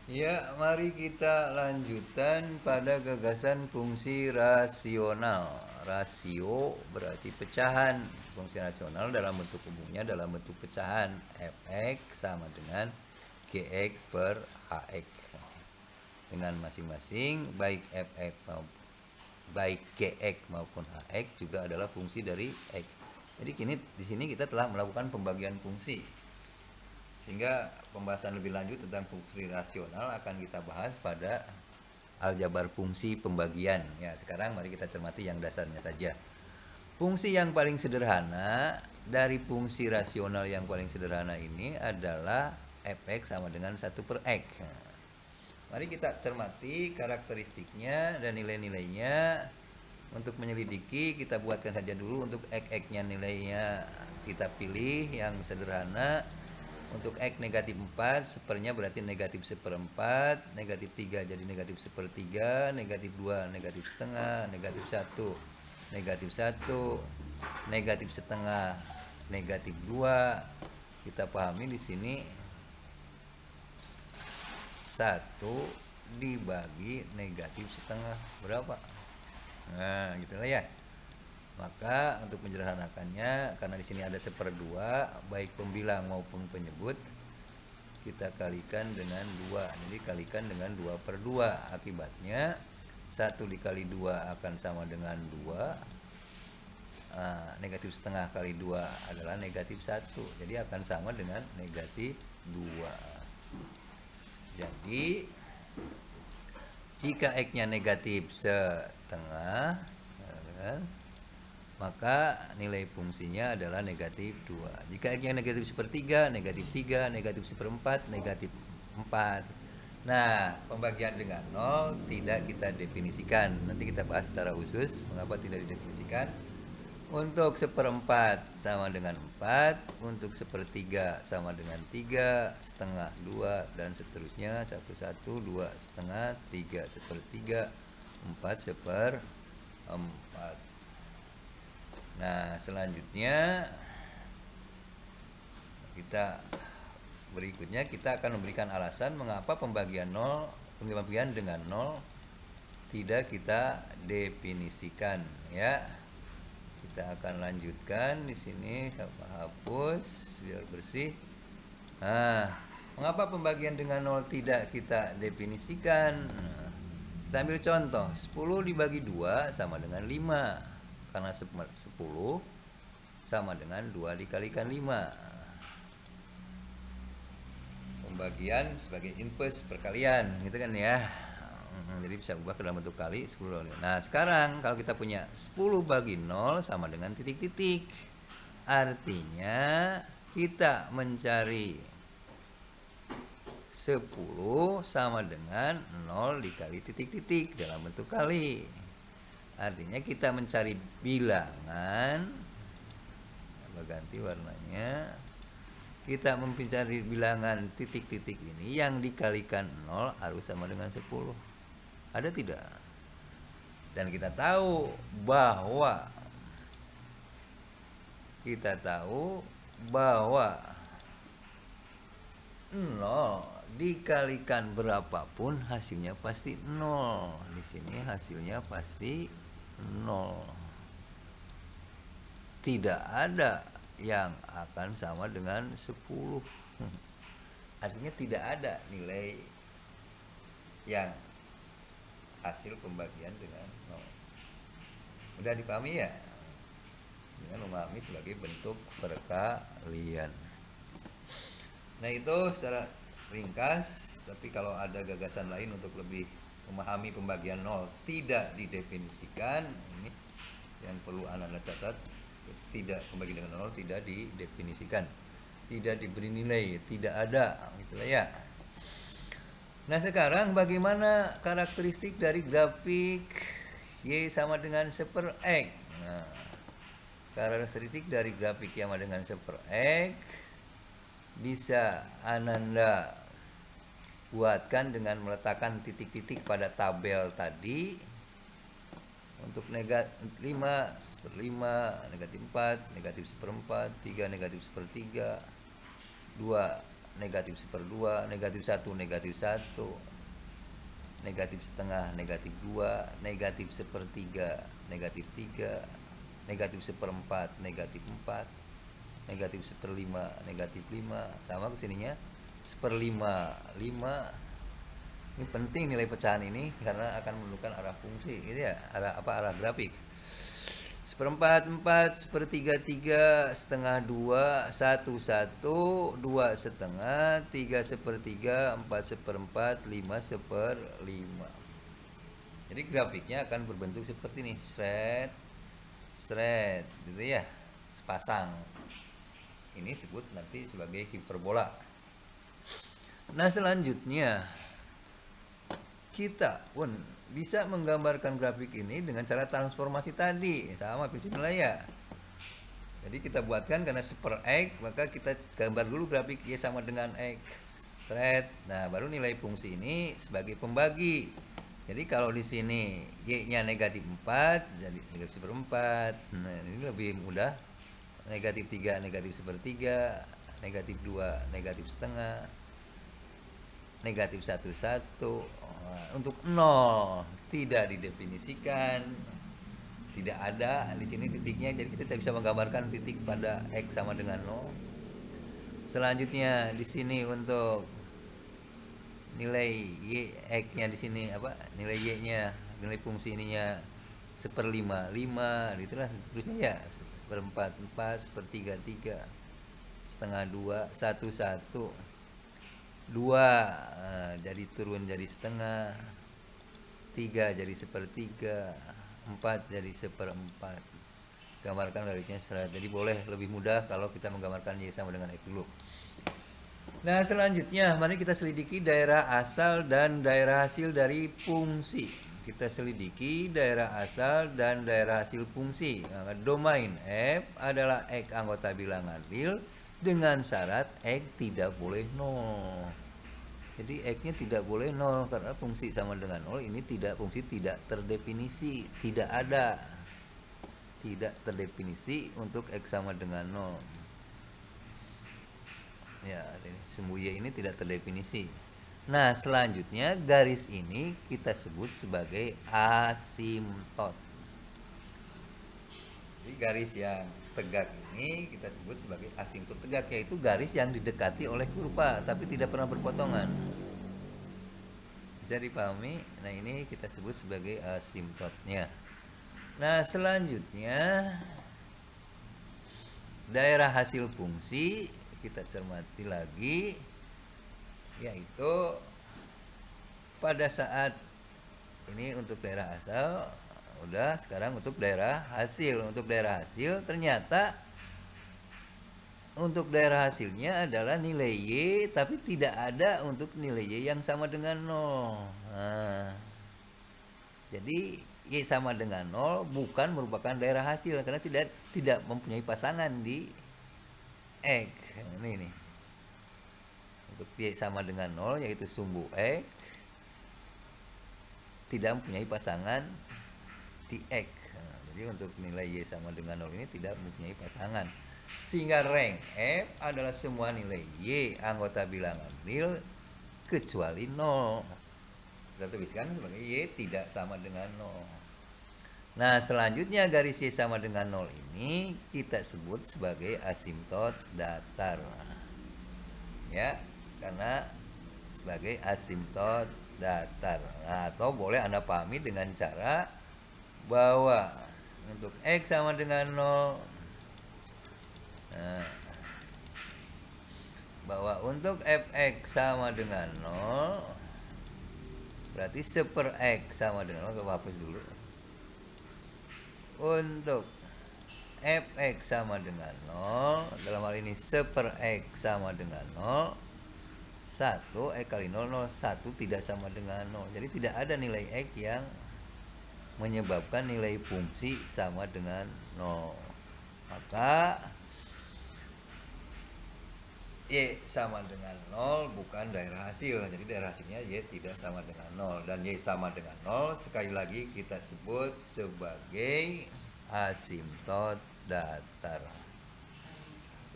Ya, mari kita lanjutkan pada gagasan fungsi rasional. Rasio berarti pecahan. Fungsi rasional dalam bentuk umumnya dalam bentuk pecahan. Fx sama dengan Gx per Hx. Dengan masing-masing baik Fx maupun baik Gx maupun Hx juga adalah fungsi dari X. Jadi kini di sini kita telah melakukan pembagian fungsi. Sehingga pembahasan lebih lanjut tentang fungsi rasional akan kita bahas pada aljabar fungsi pembagian. Ya, sekarang mari kita cermati yang dasarnya saja. Fungsi yang paling sederhana dari fungsi rasional yang paling sederhana ini adalah fx sama dengan 1/x. Nah, mari kita cermati karakteristiknya dan nilai-nilainya. Untuk menyelidiki kita buatkan saja dulu untuk x-nya nilainya kita pilih yang sederhana. Untuk X negatif 4 sepernya berarti negatif seperempat, negatif 3 jadi negatif sepertiga, negatif 2 negatif setengah, negatif 1 negatif 1, negatif setengah, negatif 2. Kita pahami di sini 1 dibagi negatif setengah berapa? Nah, gitulah ya. Maka untuk menyederhanakannya, karena di sini ada 1/2, baik pembilang maupun penyebut, kita kalikan dengan 2. Jadi kalikan dengan 2/2. Akibatnya 1 dikali 2 akan sama dengan 2. Negatif setengah kali 2 adalah negatif 1. Jadi akan sama dengan negatif 2. Jadi jika X-nya negatif setengah, maka nilai fungsinya adalah negatif 2. Jika X-nya negatif sepertiga, negatif 3, negatif seperempat, negatif 4. Nah, pembagian dengan 0 tidak kita definisikan. Nanti kita bahas secara khusus mengapa tidak didefinisikan. Untuk seperempat sama dengan 4, untuk sepertiga sama dengan 3, setengah 2, dan seterusnya 1/1, 2 setengah, 3 sepertiga, 4 seperempat. Nah, selanjutnya kita akan memberikan alasan mengapa pembagian dengan 0 tidak kita definisikan ya. Kita akan lanjutkan di sini, saya hapus biar bersih. Nah, mengapa pembagian dengan 0 tidak kita definisikan? Nah, kita ambil contoh, 10 dibagi 2 sama dengan 5. Karena 10 sama dengan 2 dikalikan 5. Pembagian sebagai inverse perkalian gitu kan ya. Jadi bisa ubah ke dalam bentuk kali 10. Nah, sekarang kalau kita punya 10 bagi 0 sama dengan titik-titik. Artinya kita mencari 10 sama dengan 0 dikali titik-titik dalam bentuk kali. Artinya kita mencari bilangan, ganti warnanya. Kita mencari bilangan titik-titik ini yang dikalikan 0 harus sama dengan 10. Ada tidak? Dan kita tahu bahwa 0 dikalikan berapapun hasilnya pasti 0. Di sini hasilnya pasti 0. Tidak ada yang akan sama dengan 10. Artinya tidak ada nilai yang hasil pembagian dengan 0. Mudah dipahami ya? Dengan memahami sebagai bentuk perkalian. Nah, itu secara ringkas. Tapi kalau ada gagasan lain untuk lebih memahami pembagian 0 tidak didefinisikan, ini yang perlu Anda catat. Tidak, pembagian dengan 0 tidak didefinisikan, tidak diberi nilai, tidak ada, gitulah ya. Nah, sekarang bagaimana karakteristik dari grafik Y sama dengan 1/x? Nah, karakteristik dari grafik Y sama dengan 1/x bisa Ananda buatkan dengan meletakkan titik-titik pada tabel tadi. Untuk negatif 5 seper5, negatif 4, negatif seperempat, 3 negatif sepertiga, 2 negatif seperdua, negatif 1, negatif 1, negatif setengah, negatif 2, negatif sepertiga, negatif 3, negatif seperempat, negatif 4, negatif seperlima, negatif 5, sama kesininya seperlima, 5. Ini penting nilai pecahan ini karena akan menentukan arah fungsi, gitu ya, arah grafik. Seperempat, 4, sepertiga, 3, setengah 2, 1, 1, 2 setengah, 3 sepertiga, 4 seperempat, 5 seperlima. Jadi grafiknya akan berbentuk seperti ini, seret, gitu ya, sepasang. Ini disebut nanti sebagai hiperbola. Nah, selanjutnya kita pun bisa menggambarkan grafik ini dengan cara transformasi tadi, sama prinsip nilai ya. Jadi kita buatkan karena seper X, maka kita gambar dulu grafik Y sama dengan X. Seret. Nah, baru nilai fungsi ini sebagai pembagi. Jadi kalau di sini Y-nya negatif 4, jadi negatif seperempat. Nah, ini lebih mudah. Negatif 3, negatif sepertiga, negatif 2, negatif setengah, negatif 1, 1. Untuk 0 tidak didefinisikan, tidak ada di sini titiknya, jadi kita tidak bisa menggambarkan titik pada X sama dengan 0. Selanjutnya di sini untuk nilai Y X-nya di sini apa? Nilai Y-nya, nilai fungsi ininya seperlima, 5, itulah terusnya ya. Seperempat, 4, sepertiga, 3, setengah 2, 1, 1, 2, jadi turun jadi setengah, 3 jadi sepertiga, 4 jadi seperempat. Gambarkan grafiknya seret. Jadi boleh lebih mudah kalau kita menggambarkan Y sama dengan X dulu. Nah, selanjutnya mari kita selidiki daerah asal dan daerah hasil dari fungsi. Kita selidiki daerah asal dan daerah hasil fungsi. Nah, domain F adalah X anggota bilangan real dengan syarat X tidak boleh 0. Jadi X-nya tidak boleh 0 karena fungsi sama dengan 0 ini fungsi tidak terdefinisi, tidak ada. Tidak terdefinisi untuk X sama dengan 0. Ya, sumbu Y ini tidak terdefinisi. Nah, selanjutnya garis ini kita sebut sebagai asimtot. Jadi garis yang tegak ini kita sebut sebagai asimtot tegak, yaitu garis yang didekati oleh kurva tapi tidak pernah berpotongan. Bisa dipahami? Nah, ini kita sebut sebagai asimtotnya. Nah, selanjutnya daerah hasil fungsi kita cermati lagi, yaitu pada saat ini untuk daerah asal udah, sekarang untuk daerah hasil. Untuk daerah hasil ternyata untuk daerah hasilnya adalah nilai Y tapi tidak ada untuk nilai Y yang sama dengan 0. Nah, jadi Y sama dengan 0 bukan merupakan daerah hasil karena tidak mempunyai pasangan di X. Ini untuk Y sama dengan 0 yaitu sumbu X tidak mempunyai pasangan di X. Nah, jadi untuk nilai Y sama dengan 0 ini tidak mempunyai pasangan, sehingga rank F adalah semua nilai Y anggota bilangan real kecuali 0. Kita tuliskan sebagai Y tidak sama dengan 0. Nah, selanjutnya garis Y sama dengan 0 ini kita sebut sebagai asimtot datar. Ya, karena sebagai asimtot datar. Nah, atau boleh Anda pahami dengan cara bahwa untuk X sama dengan 0. Nah, bahwa untuk Fx sama dengan 0 berarti seper X sama dengan 0. Coba hapus dulu. Untuk Fx sama dengan 0, dalam hal ini seper X sama dengan 0, 1 X kali 0, 0, 1 tidak sama dengan 0. Jadi tidak ada nilai X yang menyebabkan nilai fungsi sama dengan 0. Maka Y sama dengan 0 bukan daerah hasil. Jadi daerah hasilnya Y tidak sama dengan 0. Dan Y sama dengan 0 sekali lagi kita sebut sebagai asimtot datar.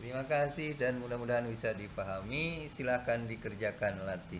Terima kasih dan mudah-mudahan bisa dipahami. Silakan dikerjakan latihan.